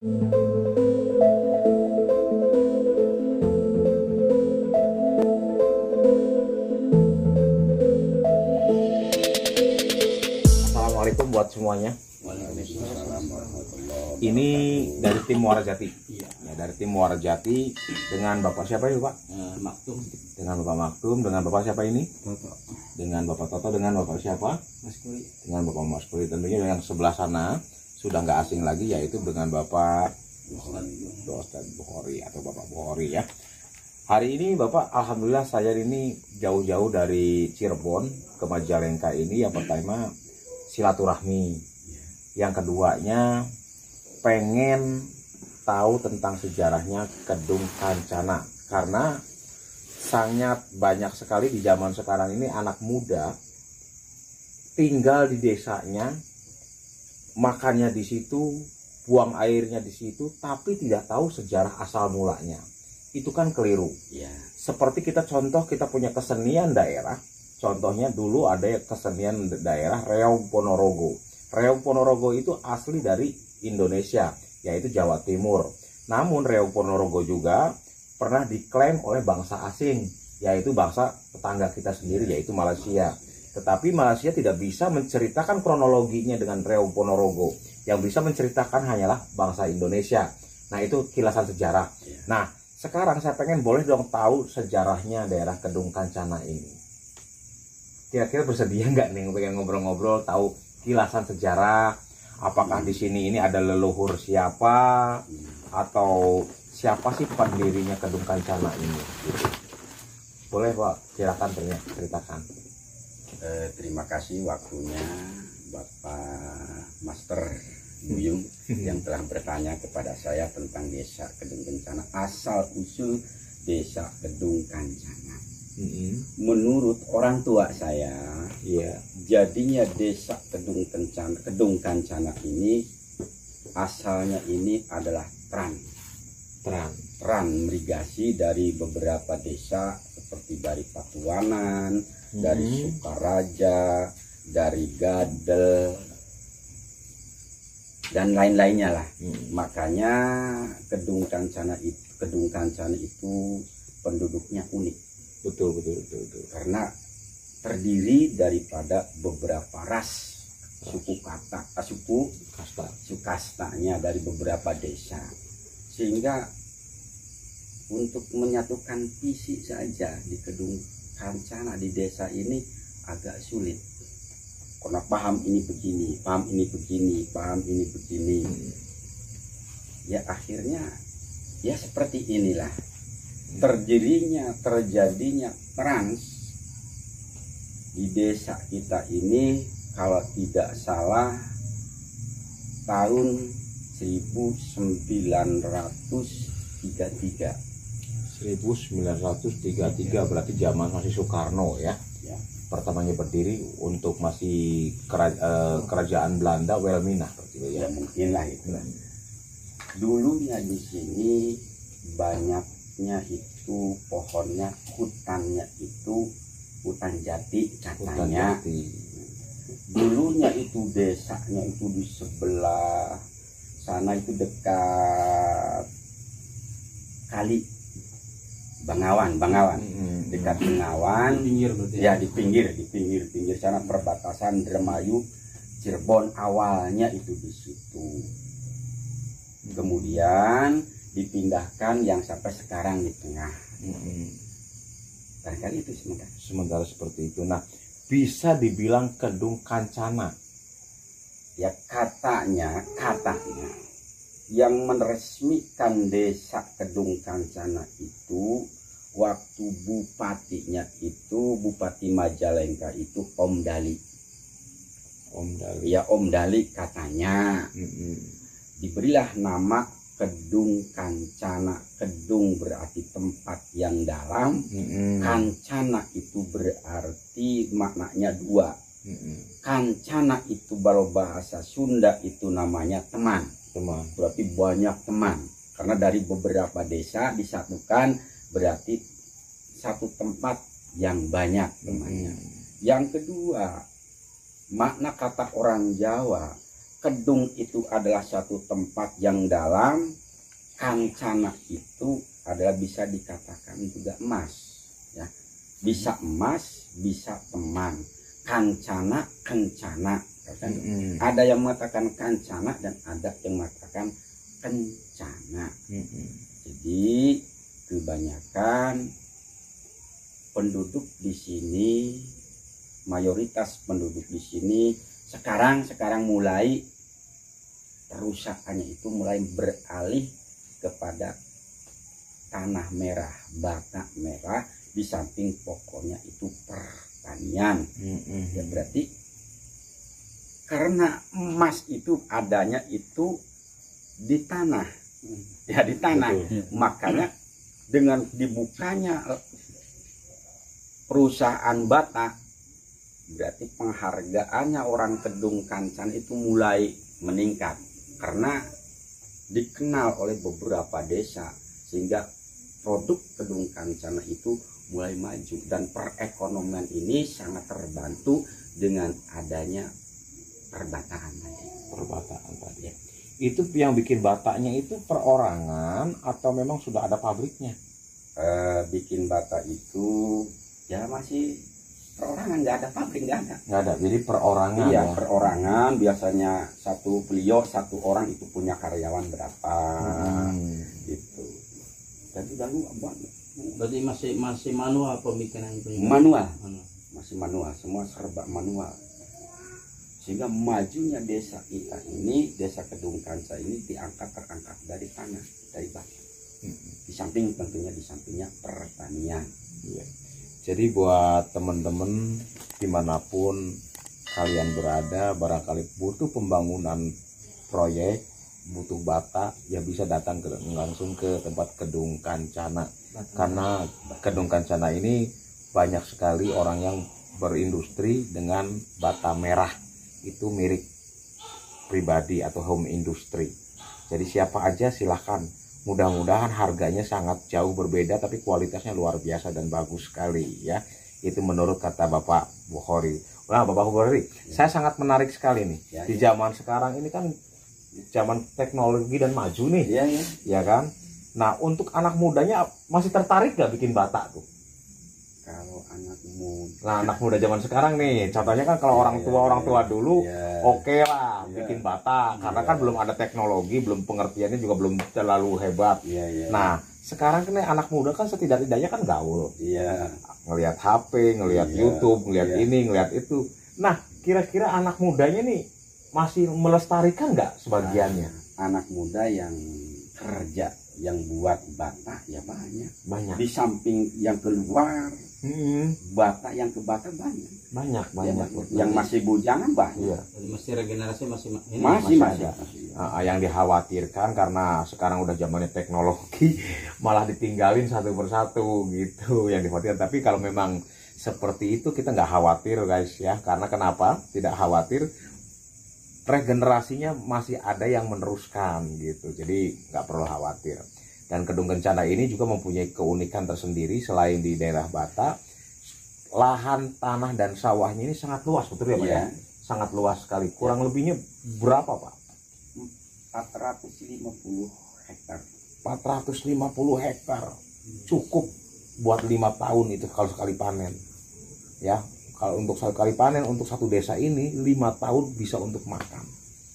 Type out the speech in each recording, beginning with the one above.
Assalamualaikum buat semuanya. Ini dari tim Muara Jati. Ya, dari tim Muara Jati dengan Bapak siapa ya Pak? Maktum. Dengan Bapak Maktum, dengan Bapak siapa ini? Toto. Dengan Bapak Toto, dengan Bapak siapa? Mas Kuli. Dengan Bapak Mas Kuli. Tentunya yang sebelah sana sudah nggak asing lagi, yaitu dengan Bapak Ustadz Bukhari atau Bapak Bukhari ya. Hari ini Bapak, alhamdulillah saya ini jauh-jauh dari Cirebon ke Majalengka ini. Yang pertama silaturahmi, yang keduanya pengen tahu tentang sejarahnya Kedung Kancana, karena sangat banyak sekali di zaman sekarang ini anak muda tinggal di desanya, makannya di situ, buang airnya di situ, tapi tidak tahu sejarah asal mulanya. Itu kan keliru ya. Seperti kita punya kesenian daerah. Contohnya dulu ada kesenian daerah Reog Ponorogo. Reog Ponorogo itu asli dari Indonesia, yaitu Jawa Timur. Namun Reog Ponorogo juga pernah diklaim oleh bangsa asing, yaitu bangsa tetangga kita sendiri, yaitu Malaysia. Tetapi Malaysia tidak bisa menceritakan kronologinya dengan Reog Ponorogo. Yang bisa menceritakan hanyalah bangsa Indonesia. Nah, itu kilasan sejarah. Nah, sekarang saya pengen boleh dong tahu sejarahnya daerah Kedung Kancana ini. Kira-kira bersedia nggak nih pengen ngobrol-ngobrol tahu kilasan sejarah? Apakah di sini ini ada leluhur siapa atau siapa sih pendirinya Kedung Kancana ini? Gitu. Boleh Pak, silakan ceritakan. Terima kasih waktunya Bapak Master Buyung yang telah bertanya kepada saya tentang desa Kedung Kancana, asal usul desa Kedung Kancana. Menurut orang tua saya, jadinya desa Kedung Kancana ini asalnya ini adalah tran merigasi dari beberapa desa seperti dari Patuanan, dari Sukaraja, dari Gadel, dan lain-lainnya lah. Makanya Kedung Kancana itu penduduknya unik. Betul. Karena terdiri daripada beberapa ras suku kastanya dari beberapa desa, sehingga untuk menyatukan visi saja di Kedung Kancana di desa ini agak sulit. Karena paham ini begini, paham ini begini. Ya akhirnya ya seperti inilah terjadinya trans di desa kita ini, kalau tidak salah tahun 1933 berarti zaman masih Soekarno ya. Pertamanya berdiri untuk masih kerajaan Belanda, Wilhelmina ya mungkin lah itu. Dulunya di sini banyaknya itu pohonnya, hutannya itu hutan jati katanya. Dulunya itu desanya itu di sebelah sana itu dekat kali Bangawan, dekat Bangawan, ya di pinggir sana perbatasan Indramayu Cirebon, awalnya itu di situ. Kemudian dipindahkan yang sampai sekarang di tengah. Barangkali itu sementara seperti itu. Nah, bisa dibilang Kedung Kancana ya katanya yang meresmikan desa Kedung Kancana itu waktu bupatinya itu Bupati Majalengka itu Om Dali. Ya Om Dali katanya. Diberilah nama Kedung Kancana. Kedung berarti tempat yang dalam. Kancana itu berarti maknanya dua. Kancana itu kalau bahasa Sunda itu namanya teman. Berarti banyak teman. Karena dari beberapa desa disatukan berarti satu tempat yang banyak temannya. Yang kedua, makna kata orang Jawa kedung itu adalah satu tempat yang dalam, kancana itu adalah bisa dikatakan juga emas, ya. Bisa emas, bisa teman. Kancana, kencana. Ada yang mengatakan kancana dan ada yang mengatakan kencana. Jadi kebanyakan penduduk di sini, mayoritas penduduk di sini sekarang mulai perusahaannya itu mulai beralih kepada tanah merah, bata merah, di samping pokoknya itu pertanian. Ya berarti karena emas itu adanya itu di tanah, ya di tanah. Makanya dengan dibukanya perusahaan bata, berarti penghargaannya orang Kedung Kancan itu mulai meningkat karena dikenal oleh beberapa desa, sehingga produk Kedung Kancana itu mulai maju dan perekonomian ini sangat terbantu dengan adanya perbataan tadi. Itu yang bikin bataknya itu perorangan atau memang sudah ada pabriknya? Bikin batak itu ya masih perorangan, nggak ada pabrik, nggak ada. Jadi perorangan. Iya, ya? Perorangan biasanya satu beliau satu orang itu punya karyawan berapa, gitu. Jadi dulu berarti masih manual pemikiran itu? Manual, masih manual, semua serba manual. Sehingga majunya desa kita ini, desa Kedung Kanca ini terangkat dari tanah, dari batu. Di samping tentunya di sampingnya pertanian. Iya. Jadi buat teman-teman dimanapun kalian berada, barangkali butuh pembangunan proyek, butuh bata, ya bisa datang langsung ke tempat Kedung Kancana. Karena Kedung Kancana ini banyak sekali orang yang berindustri dengan bata merah, itu milik pribadi atau home industry. Jadi siapa aja silahkan. Mudah-mudahan harganya sangat jauh berbeda, tapi kualitasnya luar biasa dan bagus sekali, ya. Itu menurut kata Bapak Bukhori. Nah, Bapak Bukhori, saya sangat menarik sekali nih. Di zaman sekarang ini kan zaman teknologi dan maju nih, ya kan. Nah, untuk anak mudanya masih tertarik gak bikin batak tuh? Kalau anak muda, nah anak muda zaman sekarang nih, contohnya kan kalau orang tua dulu oke lah bikin bata, karena kan belum ada teknologi, belum pengertiannya juga belum terlalu hebat. Nah sekarang kan anak muda kan setidak-tidaknya kan gaul, ngelihat HP, ngelihat YouTube, ngelihat ini, ngelihat itu. Nah kira-kira anak mudanya nih masih melestarikan nggak sebagiannya? Anak muda yang kerja, yang buat bata ya banyak. Di samping yang keluar, bata yang ke bata banyak. Yang masih bujangan banyak. Masih regenerasi masih ada. Yang dikhawatirkan karena sekarang udah zamannya teknologi, malah ditinggalin satu persatu gitu yang dikhawatirkan. Tapi kalau memang seperti itu kita nggak khawatir guys ya, karena kenapa tidak khawatir? Regenerasinya masih ada yang meneruskan gitu, jadi nggak perlu khawatir. Dan Kedung Kencana ini juga mempunyai keunikan tersendiri. Selain di daerah Bata, lahan tanah dan sawahnya ini sangat luas, betul ya Pak ya? Sangat luas sekali. Kurang lebihnya berapa Pak? 450 hektar. 450 hektar cukup buat 5 tahun itu kalau sekali panen ya. Kalau untuk sekali panen untuk satu desa ini 5 tahun bisa untuk makan,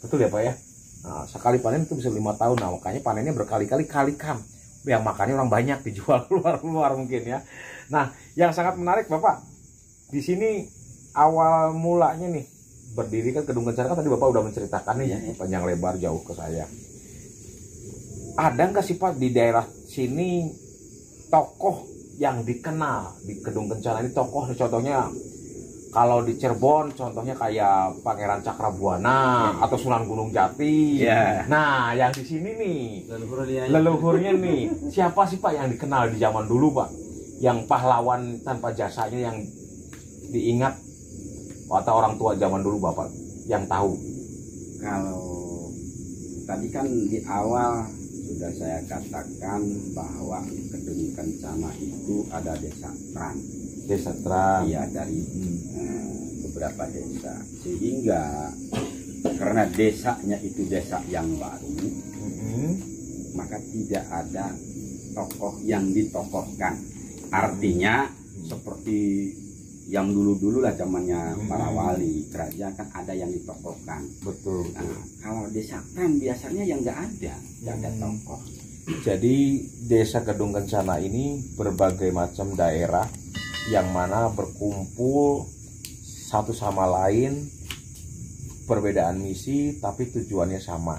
betul ya Pak ya? Nah, sekali panen itu bisa 5 tahun. Nah makanya panennya berkali-kali kalikan, yang makannya orang banyak, dijual luar mungkin ya. Nah yang sangat menarik Bapak, di sini awal mulanya nih berdiri kan Kedung Kencana, kan tadi Bapak udah menceritakan nih panjang lebar jauh ke saya. Ada nggak sih Pak di daerah sini tokoh yang dikenal di Kedung Kencana ini? Tokoh contohnya kalau di Cirebon contohnya kayak Pangeran Cakrabuana atau Sunan Gunung Jati. Nah yang di sini nih leluhurnya nih siapa sih Pak yang dikenal di zaman dulu Pak, yang pahlawan tanpa jasanya yang diingat atau orang tua zaman dulu Bapak yang tahu? Kalau tadi kan di awal sudah saya katakan bahwa Kedung Kencana itu ada desa Tran. Iya dari beberapa desa, sehingga karena desanya itu desa yang baru, maka tidak ada tokoh yang ditokohkan. Artinya seperti yang dulu-dulu lah zamannya para wali kerajaan kan ada yang ditokohkan. Betul. Nah, kalau desa kan biasanya yang nggak ada tokoh. Jadi desa Kedung Kencana ini berbagai macam daerah yang mana berkumpul satu sama lain, perbedaan misi tapi tujuannya sama.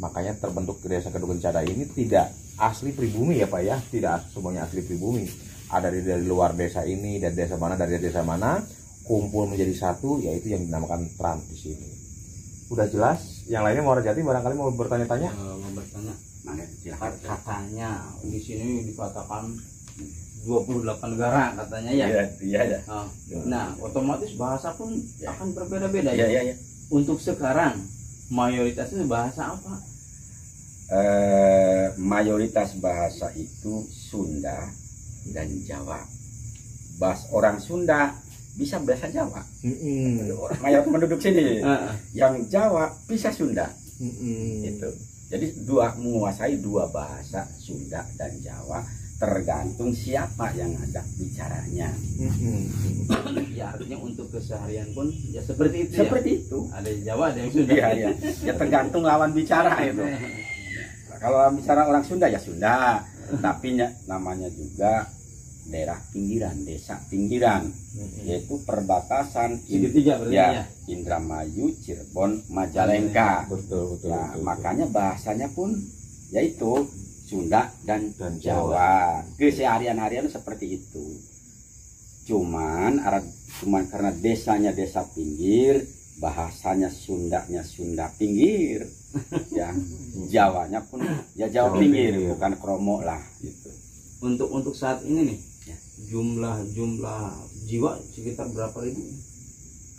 Makanya terbentuk desa Kedung Kencana ini tidak asli pribumi ya Pak ya, tidak semuanya asli pribumi. Ada dari luar desa ini, dari desa mana, kumpul menjadi satu, yaitu yang dinamakan Tran di sini. Udah jelas? Yang lainnya Muara Jati barangkali mau bertanya-tanya? Mau bertanya. Silakan. Katanya di sini dikatakan 28 negara katanya ya. Iya. Nah, otomatis bahasa pun akan berbeda-beda ya. ya. Untuk sekarang mayoritasnya bahasa apa? Mayoritas bahasa itu Sunda dan Jawa. Orang Sunda bisa bahasa Jawa. Mayoritas penduduk sini yang Jawa bisa Sunda. Itu. Jadi menguasai dua bahasa, Sunda dan Jawa, tergantung siapa yang ada bicaranya. Ya artinya untuk keseharian pun ya seperti itu. Seperti itu. Ada yang Jawa, ada yang Sunda. Iya. Ya tergantung lawan bicara itu. Kalau lawan bicara orang Sunda ya Sunda, tapi namanya juga daerah pinggiran, desa pinggiran, yaitu perbatasan segitiga ya, Indramayu, Cirebon, Majalengka. Betul. Makanya bahasanya pun yaitu Sunda dan Jawa. Keseharian-harian seperti itu. Cuman karena desanya desa pinggir, bahasanya Sundanya Sunda pinggir. Ya, Jawanya pun ya Jawa pinggir, bukan kromo lah gitu. Untuk saat ini nih, jumlah jiwa sekitar berapa ribu?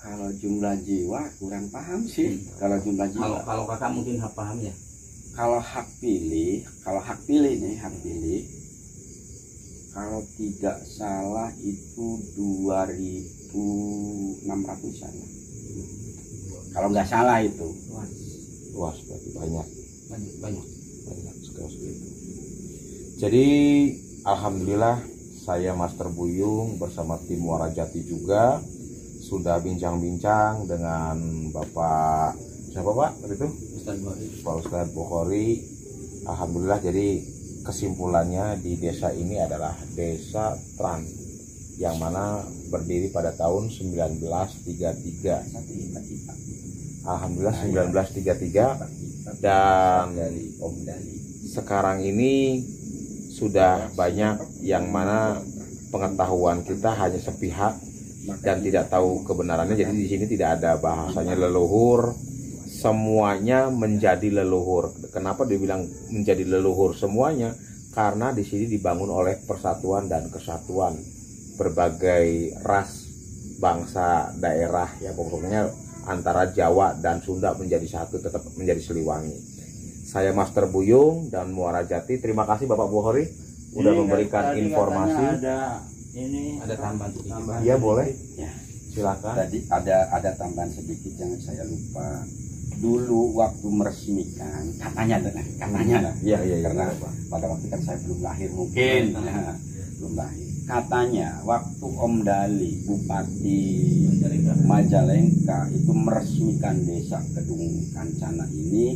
Kalau jumlah jiwa kurang paham sih. Kalau jumlah jiwa. Kalau kakak mungkin paham ya. Kalau hak pilih kalau tidak salah itu 2.600-an. Kalau nggak salah itu. Luas berarti banyak sekali itu. Jadi alhamdulillah saya Master Buyung bersama tim Muara Jati juga sudah bincang-bincang dengan Bapak siapa Pak itu? Pak Ustadz Bukhori. Alhamdulillah, jadi kesimpulannya di desa ini adalah desa Tran yang mana berdiri pada tahun 1933. Alhamdulillah 1933, dan sekarang ini sudah banyak yang mana pengetahuan kita hanya sepihak dan tidak tahu kebenarannya. Jadi di sini tidak ada bahasanya leluhur, semuanya menjadi leluhur. Kenapa dibilang menjadi leluhur semuanya? Karena di sini dibangun oleh persatuan dan kesatuan berbagai ras, bangsa, daerah, ya pokoknya antara Jawa dan Sunda menjadi satu, tetap menjadi Siliwangi. Saya Master Buyung dan Muara Jati. Terima kasih Bapak Bukhori udah memberikan informasi. Ada tambahan. Iya boleh. Ya. Silakan. Tadi ada tambahan sedikit yang saya lupa. Dulu waktu meresmikan katanya lah. Iya. Karena pada waktu kan saya belum lahir mungkin. Ya, belum lahir. Katanya waktu Om Dali Bupati Majalengka itu meresmikan desa Kedung Kencana ini,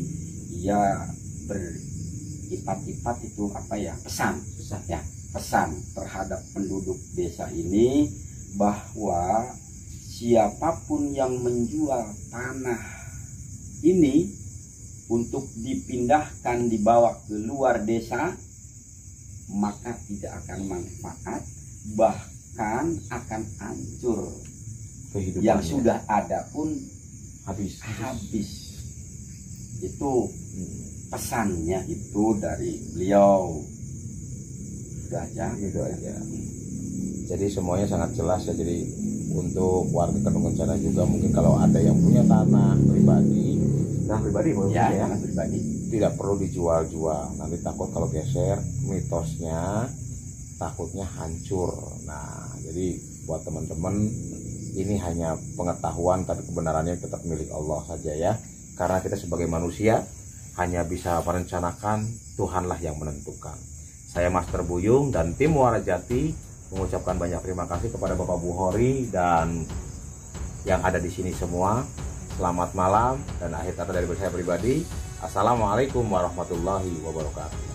ia beripat-ipat itu pesan terhadap penduduk desa ini bahwa siapapun yang menjual tanah ini untuk dipindahkan, dibawa ke luar desa, maka tidak akan manfaat, bahkan akan hancur. Yang sudah ada pun habis. Itu pesannya itu dari beliau. Itu aja. Jadi semuanya sangat jelas ya. Jadi untuk warga Kedung Kencana juga mungkin kalau ada yang punya tanah pribadi tidak perlu dijual-jual. Nanti takut kalau geser, mitosnya takutnya hancur. Nah, jadi buat teman-teman, ini hanya pengetahuan tapi kebenarannya tetap milik Allah saja ya. karena kita sebagai manusia hanya bisa merencanakan, Tuhanlah yang menentukan. Saya Master Buyung dan tim Muara Jati mengucapkan banyak terima kasih kepada Bapak Bukhori dan yang ada di sini semua. Selamat malam dan akhir kata dari saya pribadi. Assalamualaikum warahmatullahi wabarakatuh.